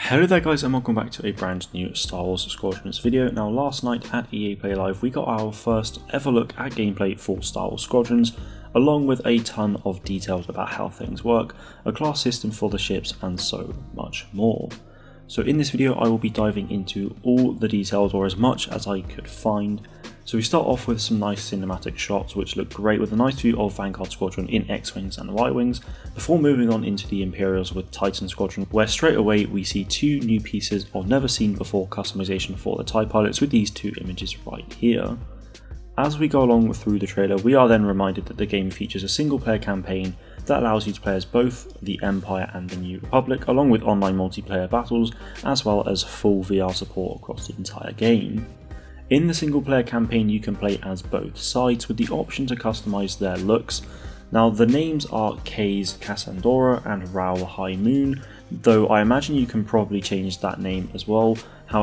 Hello there guys and welcome back to a brand new Star Wars Squadrons video. Now last night at EA Play Live we got our first ever look at gameplay for Star Wars Squadrons, along with a ton of details about how things work, a class system for the ships and so much more. So in this video I will be diving into all the details, or as much as I could find. So we start off with some nice cinematic shots which look great, with a nice view of Vanguard Squadron in X-Wings and Y-Wings, before moving on into the Imperials with Titan Squadron, where straight away we see two new pieces of never seen before customization for the TIE pilots with these two images right here. As we go along through the trailer, we are then reminded that the game features a single player campaign that allows you to play as both the Empire and the New Republic, along with online multiplayer battles, as well as full VR support across the entire game. In the single player campaign you can play as both sides, with the option to customize their looks. Now the names are Kay's Cassandora and Raoul High Moon, though I imagine you can probably change that name as well.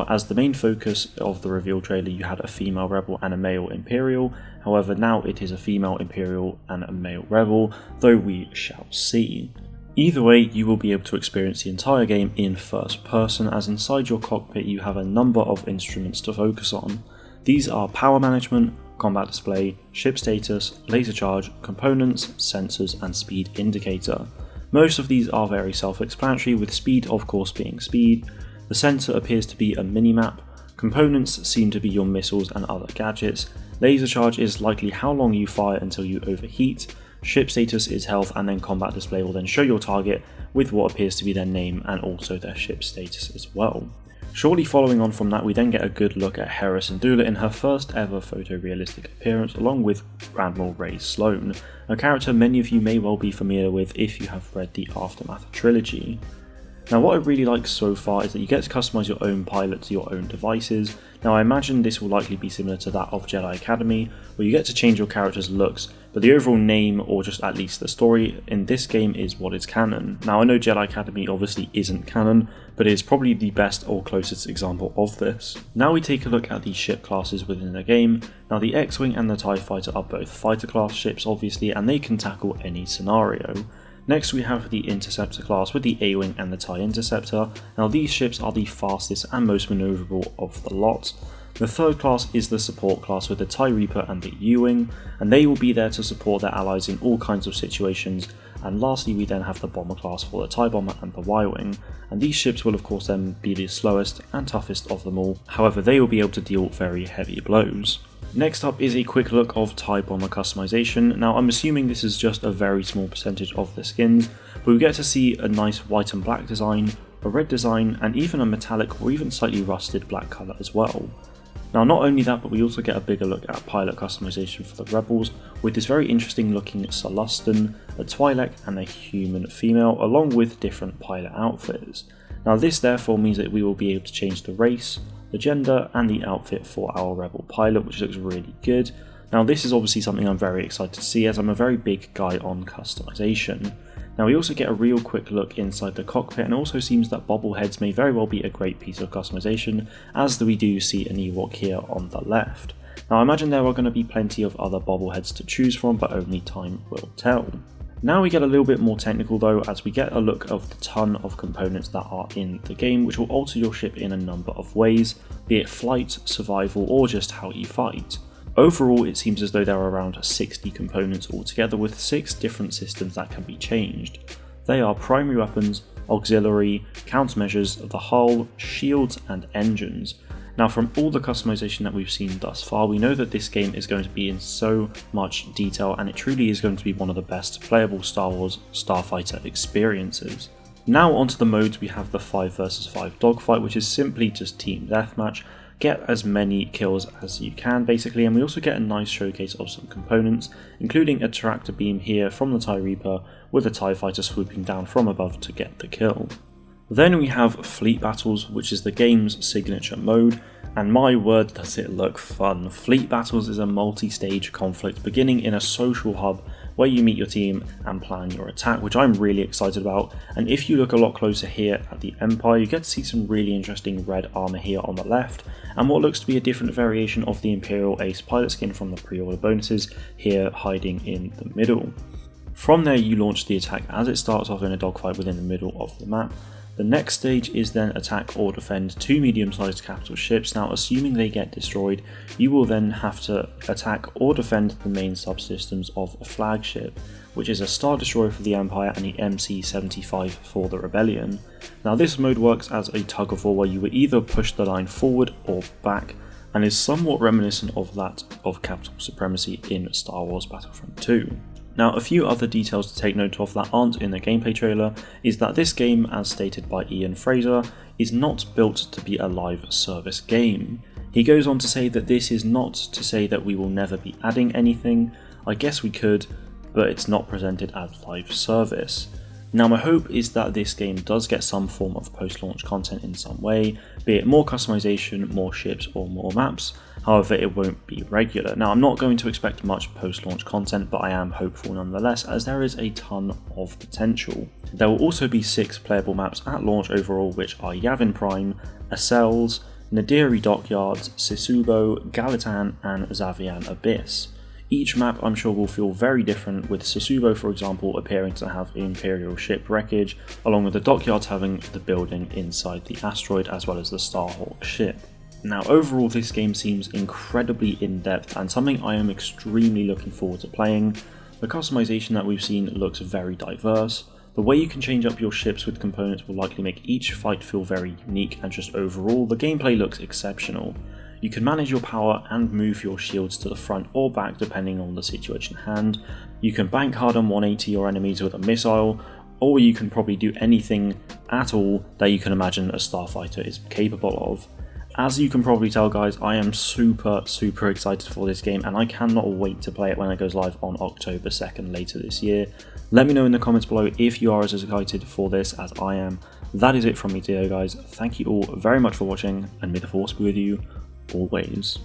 As the main focus of the reveal trailer you had a female rebel and a male Imperial, however now it is a female Imperial and a male rebel, though we shall see. Either way, you will be able to experience the entire game in first person, as inside your cockpit you have a number of instruments to focus on. These are power management, combat display, ship status, laser charge, components, sensors and speed indicator. Most of these are very self-explanatory, with speed of course being speed. The sensor appears to be a mini-map, components seem to be your missiles and other gadgets, laser charge is likely how long you fire until you overheat, ship status is health, and then combat display will then show your target with what appears to be their name and also their ship status as well. Shortly following on from that, we then get a good look at Hera Syndulla in her first ever photorealistic appearance, along with Admiral Ray Sloan, a character many of you may well be familiar with if you have read the Aftermath trilogy. Now what I really like so far is that you get to customize your own pilot to your own devices. Now I imagine this will likely be similar to that of Jedi Academy, where you get to change your character's looks, but the overall name, or just at least the story, in this game is what is canon. Now I know Jedi Academy obviously isn't canon, but it is probably the best or closest example of this. Now we take a look at the ship classes within the game. Now the X-Wing and the TIE Fighter are both fighter class ships obviously, and they can tackle any scenario. Next we have the Interceptor class with the A-Wing and the TIE Interceptor. Now these ships are the fastest and most manoeuvrable of the lot. The third class is the support class with the TIE Reaper and the U-Wing, and they will be there to support their allies in all kinds of situations. And lastly we then have the Bomber class for the TIE Bomber and the Y-Wing, and these ships will of course then be the slowest and toughest of them all, however they will be able to deal very heavy blows. Next up is a quick look of TIE Bomber customization. Now I'm assuming this is just a very small percentage of the skins, but we get to see a nice white and black design, a red design, and even a metallic or even slightly rusted black colour as well. Now not only that, but we also get a bigger look at pilot customization for the Rebels, with this very interesting looking Celestin, a Twi'lek and a human female, along with different pilot outfits. Now this therefore means that we will be able to change the race, the gender and the outfit for our Rebel pilot, which looks really good. Now this is obviously something I'm very excited to see, as I'm a very big guy on customization. Now we also get a real quick look inside the cockpit, and it also seems that bobbleheads may very well be a great piece of customization, as we do see an Ewok here on the left. Now I imagine there are going to be plenty of other bobbleheads to choose from, but only time will tell. Now we get a little bit more technical though, as we get a look of the ton of components that are in the game, which will alter your ship in a number of ways, be it flight, survival, or just how you fight. Overall it seems as though there are around 60 components altogether, with 6 different systems that can be changed. They are primary weapons, auxiliary, countermeasures, the hull, shields and engines. Now from all the customization that we've seen thus far, we know that this game is going to be in so much detail, and it truly is going to be one of the best playable Star Wars Starfighter experiences. Now onto the modes, we have the 5 vs 5 dogfight, which is simply just team deathmatch. Get as many kills as you can basically, and we also get a nice showcase of some components, including a tractor beam here from the TIE Reaper, with a TIE Fighter swooping down from above to get the kill. Then we have Fleet Battles, which is the game's signature mode, and my word does it look fun. Fleet Battles is a multi-stage conflict beginning in a social hub where you meet your team and plan your attack, which I'm really excited about. And if you look a lot closer here at the Empire, you get to see some really interesting red armour here on the left, and what looks to be a different variation of the Imperial Ace pilot skin from the pre-order bonuses here hiding in the middle. From there you launch the attack as it starts off in a dogfight within the middle of the map. The next stage is then attack or defend 2 medium-sized capital ships. Now assuming they get destroyed, you will then have to attack or defend the main subsystems of a flagship, which is a Star Destroyer for the Empire and the MC-75 for the Rebellion. Now this mode works as a tug of war where you will either push the line forward or back, and is somewhat reminiscent of that of capital supremacy in Star Wars Battlefront 2. Now a few other details to take note of that aren't in the gameplay trailer is that this game, as stated by Ian Fraser, is not built to be a live service game. He goes on to say that this is not to say that we will never be adding anything. I guess we could, but it's not presented as live service. Now my hope is that this game does get some form of post-launch content in some way, be it more customization, more ships or more maps, however it won't be regular. Now I'm not going to expect much post-launch content, but I am hopeful nonetheless as there is a ton of potential. There will also be 6 playable maps at launch overall, which are Yavin Prime, Acels, Nadiri Dockyards, Sisubo, Galatan and Zavian Abyss. Each map I'm sure will feel very different, with Sasubo for example appearing to have Imperial ship wreckage, along with the dockyards having the building inside the asteroid as well as the Starhawk ship. Now overall this game seems incredibly in-depth and something I am extremely looking forward to playing. The customization that we've seen looks very diverse. The way you can change up your ships with components will likely make each fight feel very unique, and just overall the gameplay looks exceptional. You can manage your power and move your shields to the front or back depending on the situation at hand. You can bank hard on 180 your enemies with a missile, or you can probably do anything at all that you can imagine a starfighter is capable of. As you can probably tell guys, I am super excited for this game and I cannot wait to play it when it goes live on October 2nd later this year. Let me know in the comments below if you are as excited for this as I am. That is it from me today guys, thank you all very much for watching and may the force be with you always.